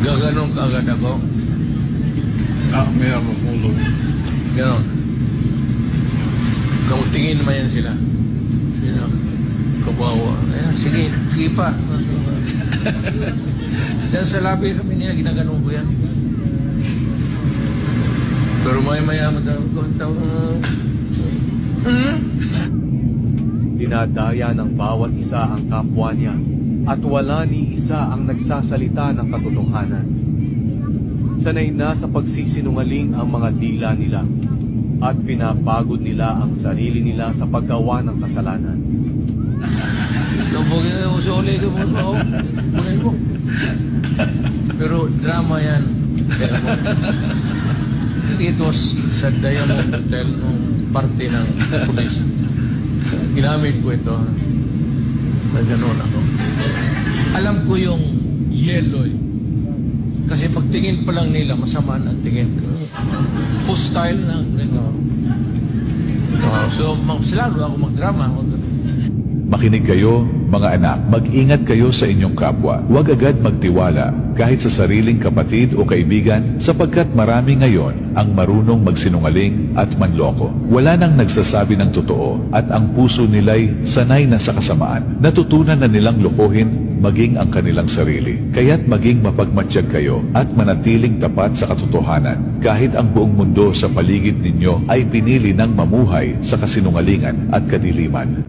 Gaganong kaagad ako. May makulog. Ganon. Kautingin naman yan sila. Sino? Kabawa. Ayan, sige pa. Diyan sa labi kami niya, ginaganong ko yan. Pero maya Dinadaya ng bawat isa ang kapwa niya at wala ni isa ang nagsasalita ng katotohanan. Sanay na sa pagsisinungaling ang mga dila nila at pinapagod nila ang sarili nila sa paggawa ng kasalanan. Pero drama yan. Ito sa Diamond Hotel nung parte ng pulis. Ginamit ko ito. Nagganon ako. Alam ko yung yellow eh. Kasi pagtingin pa lang nila, masama ang tingin. Hostile na. So, silado ako magdrama. Makinig kayo, mga anak, mag-ingat kayo sa inyong kapwa. Huwag agad magtiwala kahit sa sariling kapatid o kaibigan sapagkat marami ngayon ang marunong magsinungaling at manloko. Wala nang nagsasabi ng totoo at ang puso nila'y sanay na sa kasamaan. Natutunan na nilang lokohin maging ang kanilang sarili. Kaya't maging mapagmatsyag kayo at manatiling tapat sa katotohanan kahit ang buong mundo sa paligid ninyo ay pinili ng mamuhay sa kasinungalingan at kadiliman.